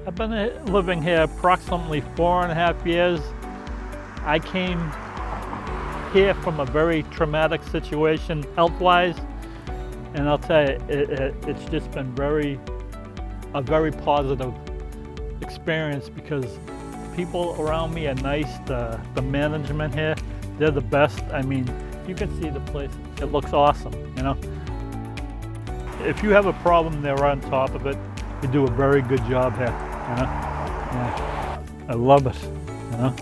I've been living here approximately 4.5 years. I came here from a very traumatic situation health-wise, and I'll tell you, it's just been a very positive experience because people around me are nice. The management here, they're the best. I mean, you can see the place, it looks awesome, you know. If you have a problem, they're on top of it. You do a very good job here, you know. Yeah. I love it, you know.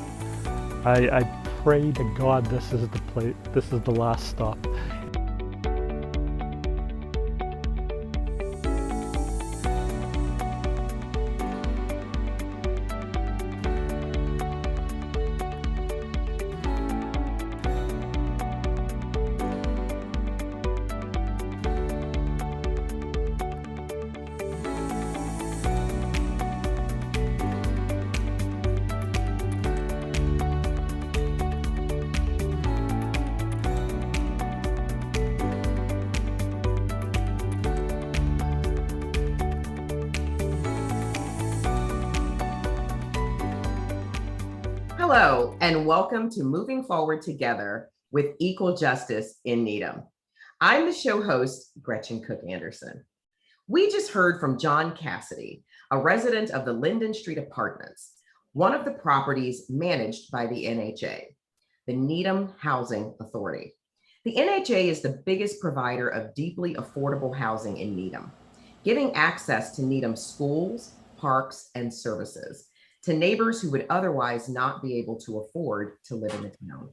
I pray to God this is the place, this is the last stop. Hello, and welcome to Moving Forward Together with Equal Justice in Needham. I'm the show host, Gretchen Cook Anderson. We just heard from John Cassidy, a resident of the Linden Street Apartments, one of the properties managed by the NHA, the Needham Housing Authority. The NHA is the biggest provider of deeply affordable housing in Needham, giving access to Needham schools, parks, and services to neighbors who would otherwise not be able to afford to live in the town.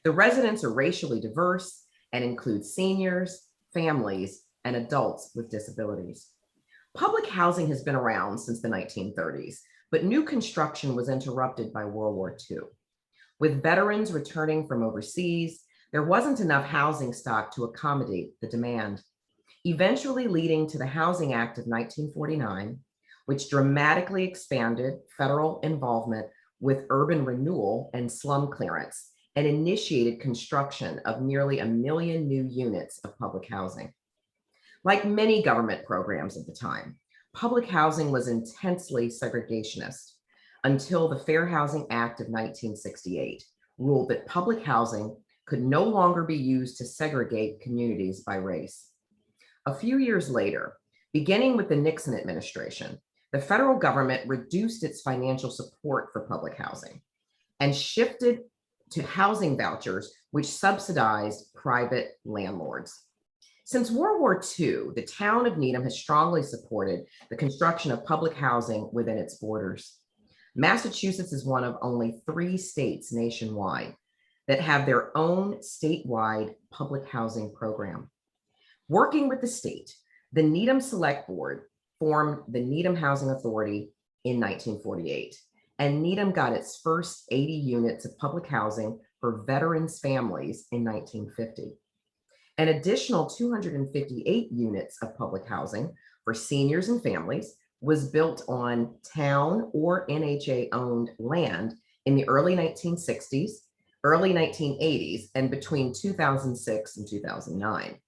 The residents are racially diverse and include seniors, families, and adults with disabilities. Public housing has been around since the 1930s, but new construction was interrupted by World War II. With veterans returning from overseas, there wasn't enough housing stock to accommodate the demand, eventually leading to the Housing Act of 1949, which dramatically expanded federal involvement with urban renewal and slum clearance and initiated construction of nearly 1 million new units of public housing. Like many government programs at the time, public housing was intensely segregationist until the Fair Housing Act of 1968 ruled that public housing could no longer be used to segregate communities by race. A few years later, beginning with the Nixon administration, the federal government reduced its financial support for public housing and shifted to housing vouchers, which subsidized private landlords. Since World War II, the town of Needham has strongly supported the construction of public housing within its borders. Massachusetts is one of only 3 states nationwide that have their own statewide public housing program. Working with the state, the Needham Select Board formed the Needham Housing Authority in 1948, and Needham got its first 80 units of public housing for veterans' families in 1950. An additional 258 units of public housing for seniors and families was built on town or NHA-owned land in the early 1960s, early 1980s, and between 2006 and 2009.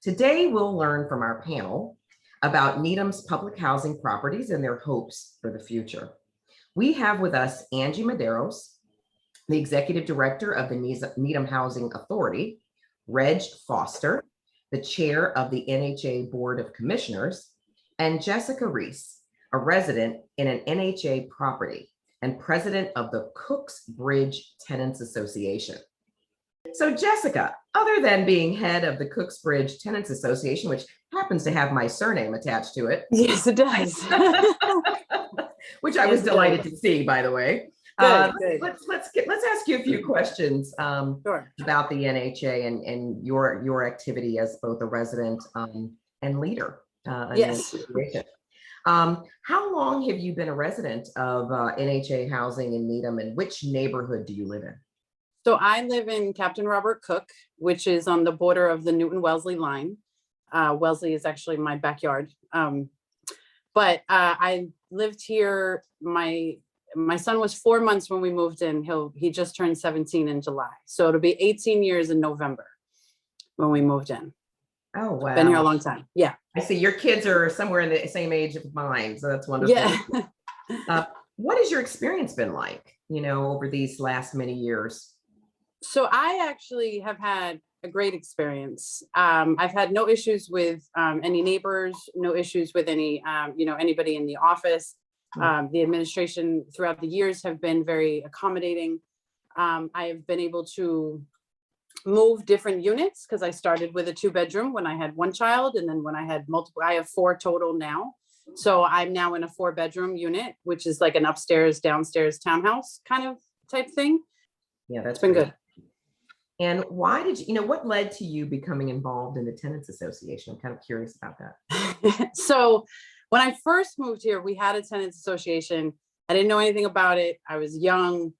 Today, we'll learn from our panel about Needham's public housing properties and their hopes for the future. We have with us Angie Medeiros, the Executive Director of the Needham Housing Authority, Reg Foster, the Chair of the NHA Board of Commissioners, and Jessica Reese, a resident in an NHA property and President of the Cooks-Bridge Tenants Association. So Jessica, other than being head of the Cooks-Bridge Tenants Association, which happens to have my surname attached to it. Yes, it does. Which I was delighted to see, by the way. Good. Let's ask you a few questions Sure. about the NHA and your activity as both a resident and leader. Yes. How long have you been a resident of NHA housing in Needham, and which neighborhood do you live in? So I live in Captain Robert Cook, which is on the border of the Newton-Wellesley line. Wellesley is actually my backyard. But I lived here, my son was 4 months when we moved in. He just turned 17 in July. So it'll be 18 years in November when we moved in. Oh, wow. Been here a long time. Yeah. I see your kids are somewhere in the same age of mine. So that's wonderful. Yeah. What has your experience been like, over these last many years? So I actually have had a great experience. I've had no issues with any neighbors, no issues with any, anybody in the office. The administration throughout the years have been very accommodating. I have been able to move different units because I started with a 2-bedroom when I had one child, and then when I had multiple, I have 4 total now. So I'm now in a 4-bedroom unit, which is like an upstairs, downstairs townhouse kind of type thing. Yeah, that's been good. And why did what led to you becoming involved in the Tenants Association? I'm kind of curious about that. So when I first moved here, we had a tenants association. I didn't know anything about it. I was young,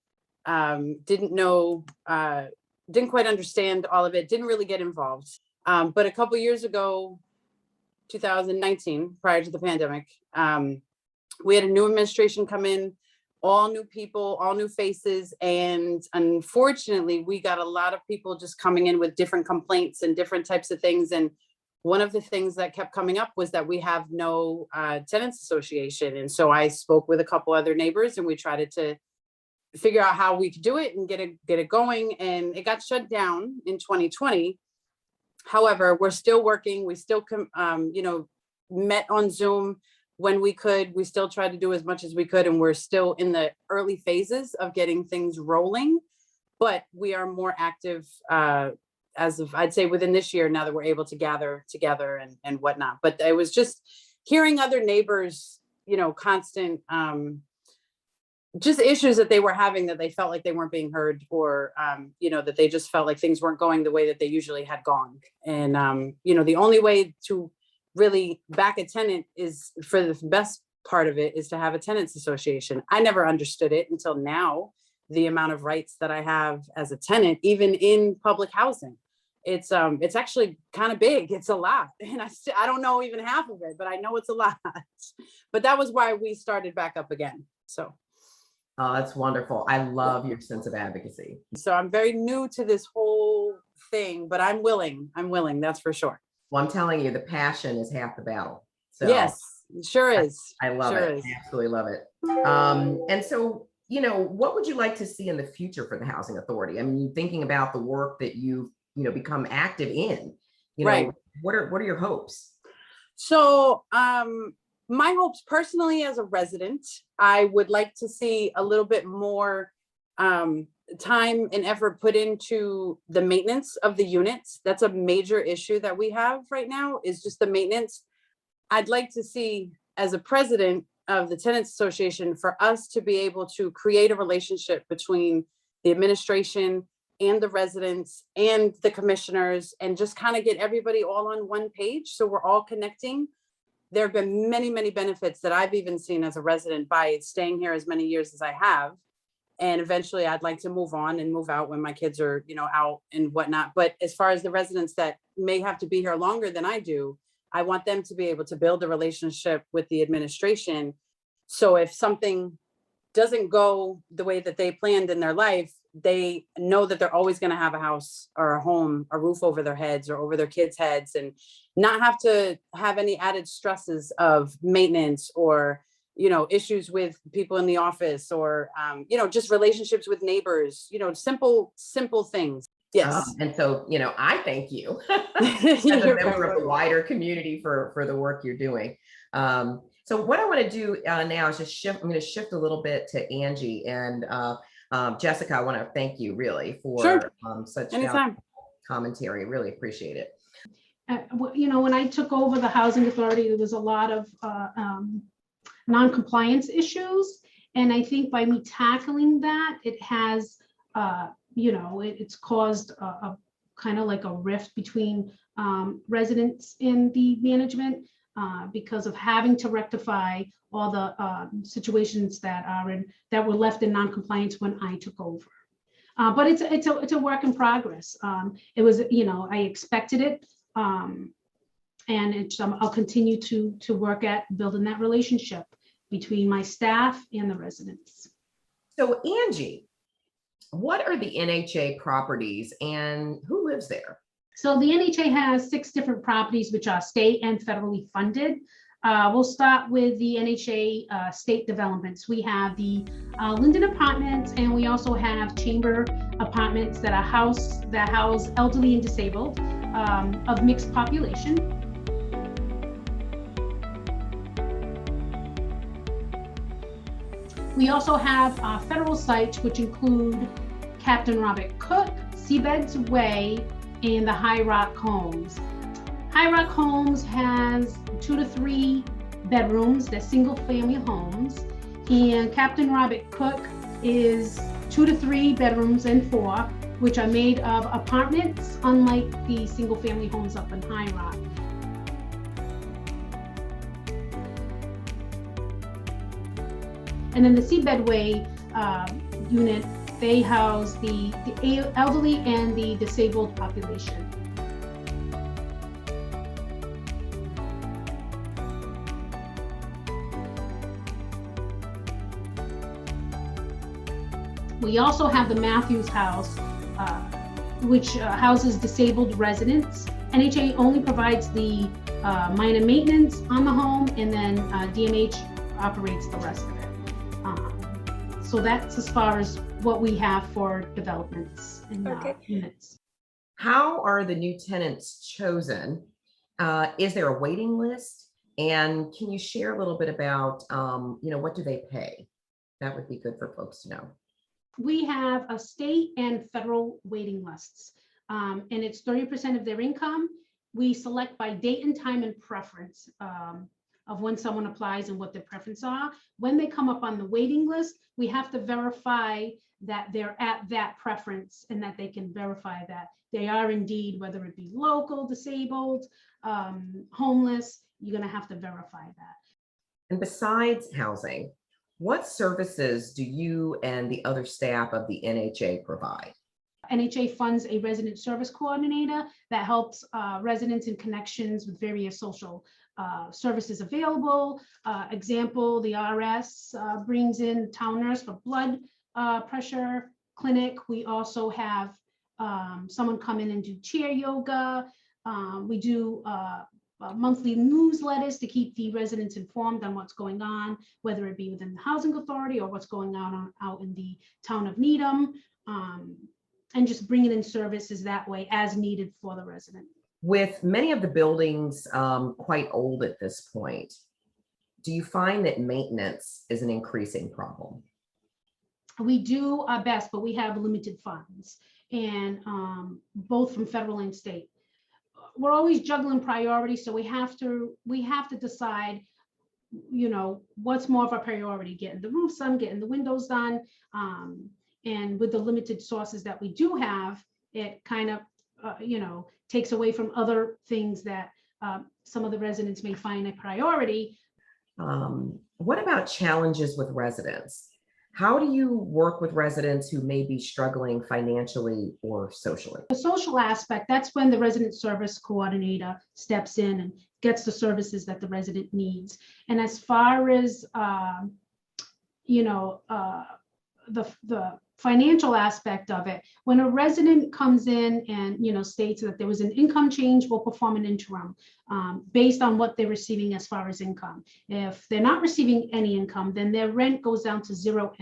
didn't know, didn't quite understand all of it, didn't really get involved. But a couple years ago, 2019, prior to the pandemic, we had a new administration come in, all new people, all new faces. And unfortunately, we got a lot of people just coming in with different complaints and different types of things. And one of the things that kept coming up was that we have no tenants association. And so I spoke with a couple other neighbors and we tried to figure out how we could do it and get it going. And it got shut down in 2020. However, we're still working. We still, met on Zoom when we could. We still tried to do as much as we could. And we're still in the early phases of getting things rolling. But we are more active as of, I'd say, within this year, now that we're able to gather together and whatnot. But it was just hearing other neighbors, constant just issues that they were having, that they felt like they weren't being heard, or, that they just felt like things weren't going the way that they usually had gone. And, the only way to really back a tenant is, for the best part of it, is to have a tenants association. I never understood it until now, the amount of rights that I have as a tenant, even in public housing. It's actually kind of big. It's a lot. And I don't know even half of it, but I know it's a lot. But that was why we started back up again. So. Oh, that's wonderful. I love your sense of advocacy. So I'm very new to this whole thing, but I'm willing. That's for sure. Well, I'm telling you, the passion is half the battle. So yes, it sure is. I love it. I absolutely love it. And so, what would you like to see in the future for the Housing Authority? I mean, thinking about the work that you've, become active in, right. What are your hopes? So, my hopes personally as a resident, I would like to see a little bit more time and effort put into the maintenance of the units. That's a major issue that we have right now, is just the maintenance. I'd like to see, as a president of the Tenants Association, for us to be able to create a relationship between the administration and the residents and the commissioners, and just kind of get everybody all on one page, so we're all connecting. There have been many, many benefits that I've even seen as a resident by staying here as many years as I have. And eventually I'd like to move on and move out when my kids are, out and whatnot. But as far as the residents that may have to be here longer than I do, I want them to be able to build a relationship with the administration. So if something doesn't go the way that they planned in their life, they know that they're always going to have a house or a home, a roof over their heads or over their kids' heads, and not have to have any added stresses of maintenance or, issues with people in the office, or, just relationships with neighbors, simple things. Yes. And so, I thank you as a member of the wider community for the work you're doing. So what I want to do now is I'm going to shift a little bit to Angie and Jessica. I want to thank you really for such commentary. Really appreciate it. When I took over the Housing Authority, there was a lot of non-compliance issues. And I think by me tackling that, it has, it's caused a kind of like a rift between residents in the management because of having to rectify all the situations that were left in non-compliance when I took over. But it's a work in progress. It was, I expected it. And I'll continue to work at building that relationship between my staff and the residents. So Angie, what are the NHA properties and who lives there? So the NHA has 6 different properties, which are state and federally funded. We'll start with the NHA state developments. We have the Linden apartments, and we also have chamber apartments that house elderly and disabled of mixed population. We also have federal sites, which include Captain Robert Cook, Seabed Way, and the High Rock Homes. High Rock Homes has 2 to 3 bedrooms. They're single family homes. And Captain Robert Cook is 2 to 3 bedrooms and 4, which are made of apartments, unlike the single family homes up in High Rock. And then the Seabed Way unit, they house the elderly and the disabled population. We also have the Matthews House, which houses disabled residents. NHA only provides the minor maintenance on the home, and then DMH operates the rest of it. So that's as far as what we have for developments and units. How are the new tenants chosen? Is there a waiting list? And can you share a little bit about, what do they pay? That would be good for folks to know. We have a state and federal waiting lists, and it's 30% of their income. We select by date and time and preference of when someone applies and what their preferences are. When they come up on the waiting list, we have to verify that they're at that preference and that they can verify that they are indeed, whether it be local, disabled, homeless, you're gonna have to verify that. And besides housing, what services do you and the other staff of the NHA provide? NHA funds a resident service coordinator that helps residents in connections with various social services available. Example, the RS brings in town nurse for blood pressure clinic. We also have someone come in and do chair yoga. We do monthly newsletters to keep the residents informed on what's going on, whether it be within the housing authority or what's going on out in the town of Needham, and just bringing in services that way as needed for the resident. With many of the buildings quite old at this point, do you find that maintenance is an increasing problem? We do our best, but we have limited funds, and both from federal and state. We're always juggling priorities, so we have to decide, what's more of a priority: getting the roofs done, getting the windows done, and with the limited sources that we do have, it kind of takes away from other things that some of the residents may find a priority. What about challenges with residents? How do you work with residents who may be struggling financially or socially? The social aspect, that's when the resident service coordinator steps in and gets the services that the resident needs. And as far as, the financial aspect of it, when a resident comes in and states that there was an income change, we'll perform an interim based on what they're receiving as far as income. If they're not receiving any income, then their rent goes down to zero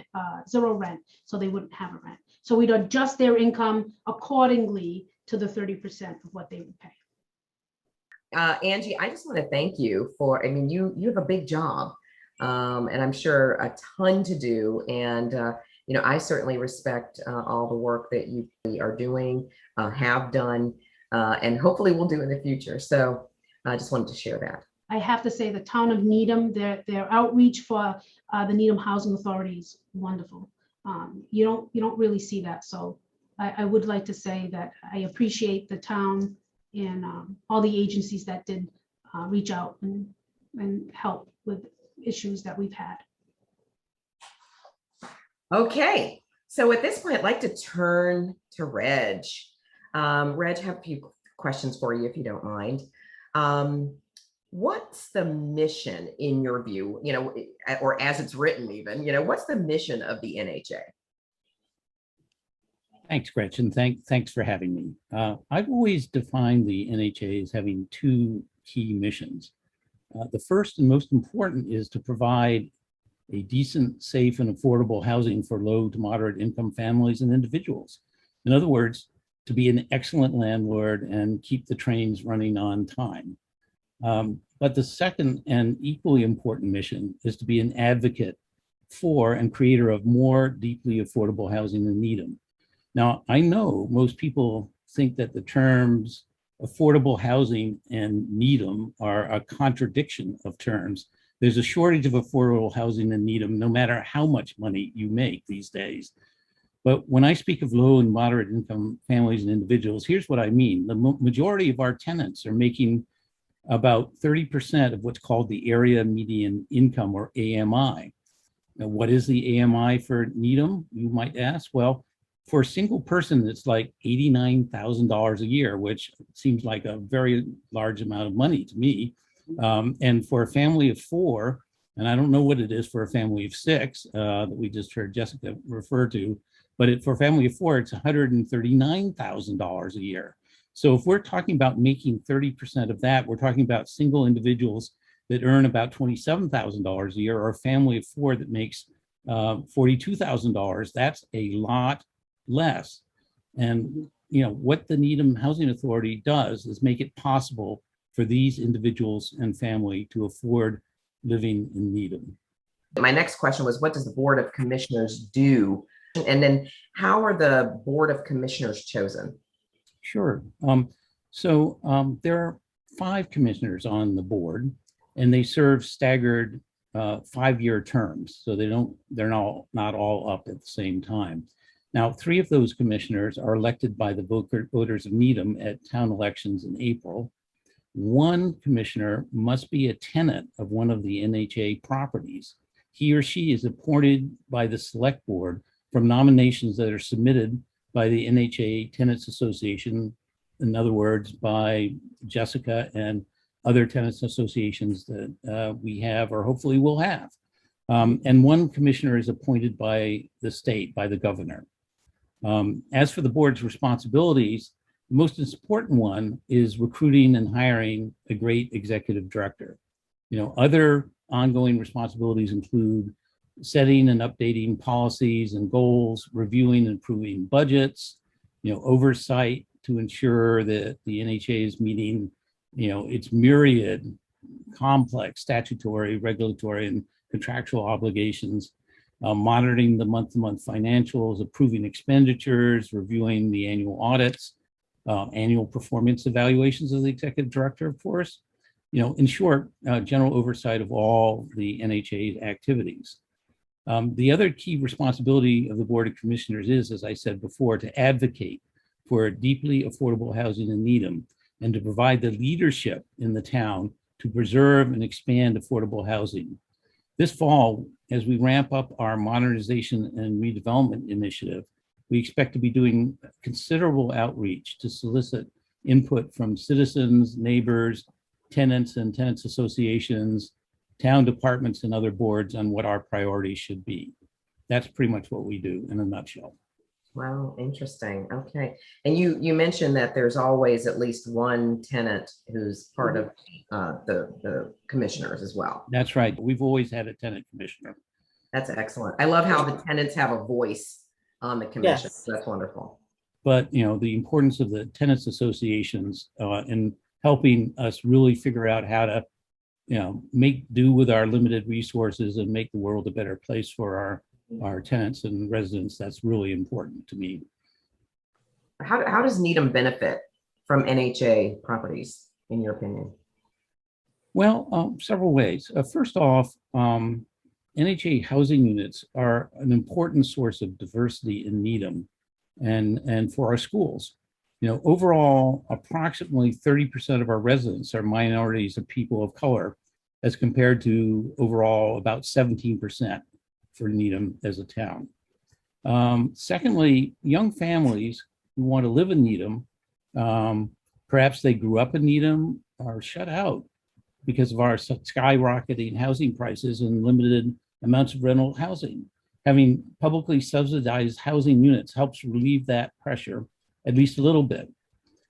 rent, so they wouldn't have a rent. So we'd adjust their income accordingly to the 30% of what they would pay. Angie, I just want to thank you for, you have a big job, and I'm sure a ton to do. And I certainly respect all the work that you are doing, have done, and hopefully will do in the future. So I just wanted to share that. I have to say the town of Needham, their outreach for the Needham Housing Authority is wonderful. You don't really see that. So I would like to say that I appreciate the town and all the agencies that did reach out and help with issues that we've had. Okay, so at this point, I'd like to turn to Reg. Reg, I have a few questions for you, if you don't mind. What's the mission in your view, or as it's written even, what's the mission of the NHA? Thanks, Gretchen. Thanks for having me. I've always defined the NHA as having two key missions. The first and most important is to provide a decent, safe, and affordable housing for low to moderate income families and individuals. In other words, to be an excellent landlord and keep the trains running on time. But the second and equally important mission is to be an advocate for and creator of more deeply affordable housing in Needham. Now, I know most people think that the terms affordable housing and Needham are a contradiction of terms. There's a shortage of affordable housing in Needham, no matter how much money you make these days. But when I speak of low and moderate income families and individuals, here's what I mean. The majority of our tenants are making about 30% of what's called the area median income, or AMI. Now, what is the AMI for Needham, you might ask? Well, for a single person, it's like $89,000 a year, which seems like a very large amount of money to me. And for a family of four, and I don't know what it is for a family of six that we just heard Jessica refer to, but for a family of four, it's $139,000 a year. So if we're talking about making 30% of that, we're talking about single individuals that earn about $27,000 a year, or a family of four that makes $42,000. That's a lot less. And what the Needham Housing Authority does is make it possible for these individuals and family to afford living in Needham. My next question was, what does the Board of Commissioners do? And then how are the Board of Commissioners chosen? Sure. There are 5 commissioners on the board, and they serve staggered 5-year terms. So they're not all up at the same time. Now, 3 of those commissioners are elected by the voters of Needham at town elections in April. 1 commissioner must be a tenant of one of the NHA properties. He or she is appointed by the select board from nominations that are submitted by the NHA Tenants Association, in other words, by Jessica and other tenants associations that we have or hopefully will have. And 1 commissioner is appointed by the state, by the governor. As for the board's responsibilities, the most important one is recruiting and hiring a great executive director. Other ongoing responsibilities include setting and updating policies and goals, reviewing and approving budgets, oversight to ensure that the NHA is meeting, its myriad complex statutory, regulatory, and contractual obligations, monitoring the month-to-month financials, approving expenditures, reviewing the annual audits, annual performance evaluations of the executive director, of course. In short, general oversight of all the NHA activities. The other key responsibility of the Board of Commissioners is, as I said before, to advocate for deeply affordable housing in Needham and to provide the leadership in the town to preserve and expand affordable housing. This fall, as we ramp up our modernization and redevelopment initiative, we expect to be doing considerable outreach to solicit input from citizens, neighbors, tenants and tenants associations, town departments, and other boards on what our priorities should be. That's pretty much what we do in a nutshell. Wow, interesting. Okay. And you mentioned that there's always at least 1 tenant who's part of the commissioners as well. That's right. We've always had a tenant commissioner. That's excellent. I love how the tenants have a voice on the commission. Yes. That's wonderful. But the importance of the tenants associations in helping us really figure out how to make do with our limited resources and make the world a better place for our tenants and residents, that's really important to me. How does Needham benefit from NHA properties, in your opinion? Well, several ways. First off, NHA housing units are an important source of diversity in Needham and for our schools. Overall, approximately 30% of our residents are minorities of people of color, as compared to overall about 17% for Needham as a town. Secondly, young families who want to live in Needham, perhaps they grew up in Needham, are shut out because of our skyrocketing housing prices and limited amounts of rental housing. Having publicly subsidized housing units helps relieve that pressure at least a little bit.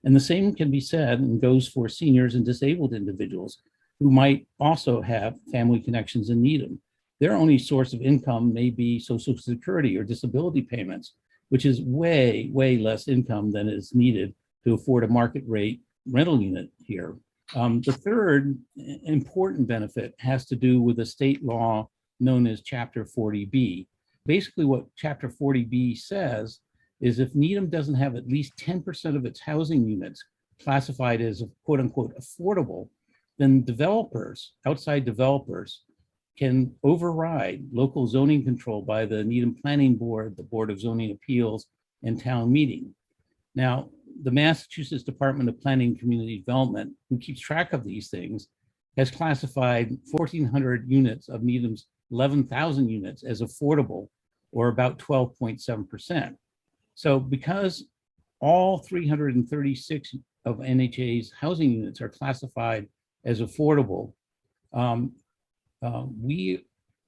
And the same can be said and goes for seniors and disabled individuals who might also have family connections in Needham. Their only source of income may be Social Security or disability payments, which is way, way less income than is needed to afford a market rate rental unit here. The third important benefit has to do with a state law known as Chapter 40B. Basically, what Chapter 40B says is if Needham doesn't have at least 10% of its housing units classified as quote unquote affordable, then developers, outside developers, can override local zoning control by the Needham Planning Board, the Board of Zoning Appeals, and town meeting. Now, the Massachusetts Department of Planning and Community Development, who keeps track of these things, has classified 1,400 units of Needham's 11,000 units as affordable, or about 12.7%. So because all 336 of NHA's housing units are classified as affordable, we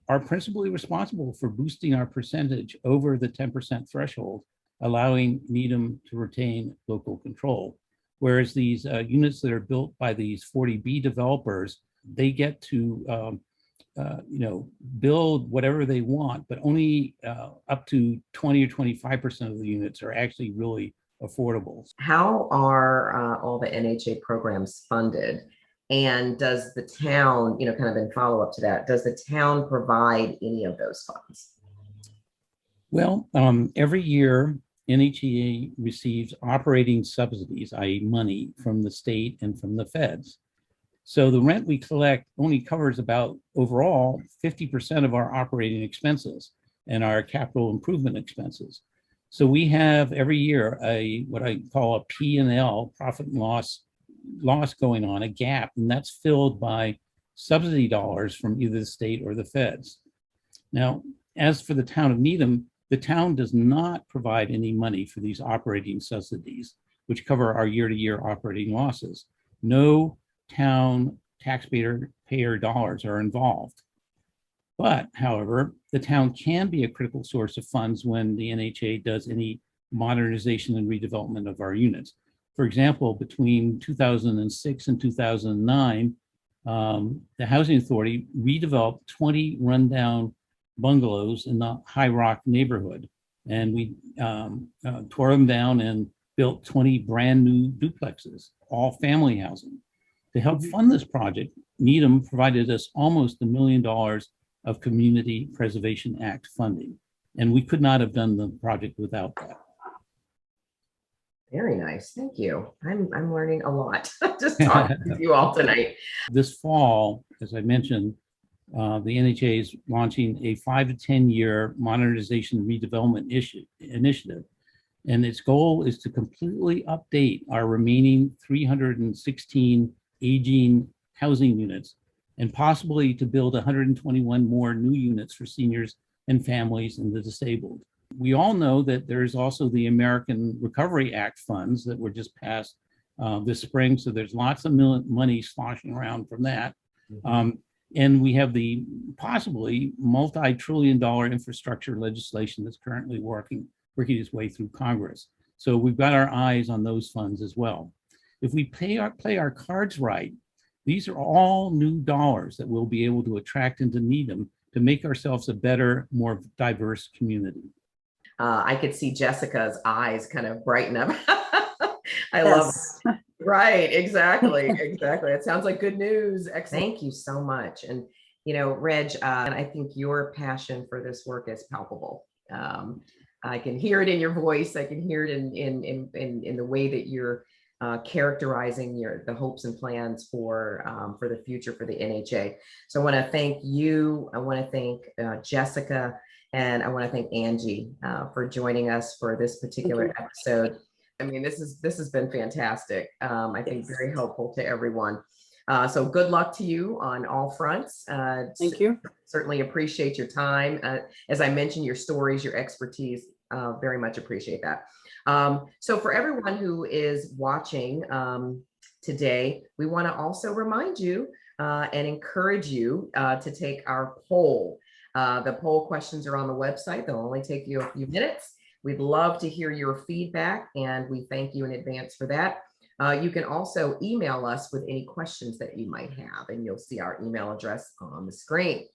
are principally responsible for boosting our percentage over the 10% threshold, allowing Needham to retain local control. Whereas these units that are built by these 40B developers, they get to build whatever they want, but only up to 20 or 25% of the units are actually really affordable. How are all the NHA programs funded? And does the town, kind of in follow up to that, does the town provide any of those funds? Well, every year, NHA receives operating subsidies, i.e. money from the state and from the feds. So the rent we collect only covers about overall 50% of our operating expenses and our capital improvement expenses. So we have every year what I call a P&L, profit and loss going on, a gap, and that's filled by subsidy dollars from either the state or the feds. Now, as for the town of Needham, the town does not provide any money for these operating subsidies, which cover our year-to-year operating losses. No town taxpayer dollars are involved. But, however, the town can be a critical source of funds when the NHA does any modernization and redevelopment of our units. For example, between 2006 and 2009, the Housing Authority redeveloped 20 rundown bungalows in the High Rock neighborhood. And we tore them down and built 20 brand new duplexes, all family housing. To help fund this project, Needham provided us almost $1 million of Community Preservation Act funding. And we could not have done the project without that. Very nice. Thank you. I'm learning a lot just talking with you all tonight. This fall, as I mentioned, the NHA is launching a 5 to 10 year modernization redevelopment initiative. And its goal is to completely update our remaining 316 aging housing units and possibly to build 121 more new units for seniors and families and the disabled. We all know that there's also the American Recovery Act funds that were just passed this spring. So there's lots of money sloshing around from that. And we have the possibly multi-trillion-dollar infrastructure legislation that's currently working its way through Congress. So we've got our eyes on those funds as well. If we play our cards right, these are all new dollars that we'll be able to attract into Needham to make ourselves a better, more diverse community. I could see Jessica's eyes kind of brighten up. I love it. Right, exactly. It sounds like good news. Thank you so much. And, Reg, and I think your passion for this work is palpable. I can hear it in your voice. I can hear it in the way that you're characterizing the hopes and plans for the future for the NHA. So I want to thank you. I want to thank Jessica. And I want to thank Angie for joining us for this particular episode. I mean, this has been fantastic. I think very helpful to everyone. So good luck to you on all fronts. Thank you. Certainly appreciate your time. As I mentioned, your stories, your expertise, very much appreciate that. So for everyone who is watching today, we want to also remind you and encourage you to take our poll. The poll questions are on the website. They'll only take you a few minutes. We'd love to hear your feedback, and we thank you in advance for that. You can also email us with any questions that you might have, and you'll see our email address on the screen.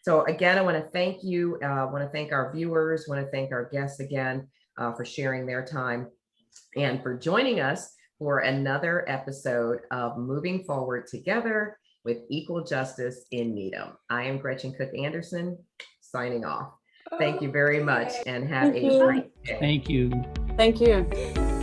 So again, I want to thank you. I want to thank our viewers, want to thank our guests again for sharing their time and for joining us for another episode of Moving Forward Together with Equal Justice in Needham. I am Gretchen Cook Anderson, signing off. Thank you very much and have Thank a you. great day. Thank you. Thank you.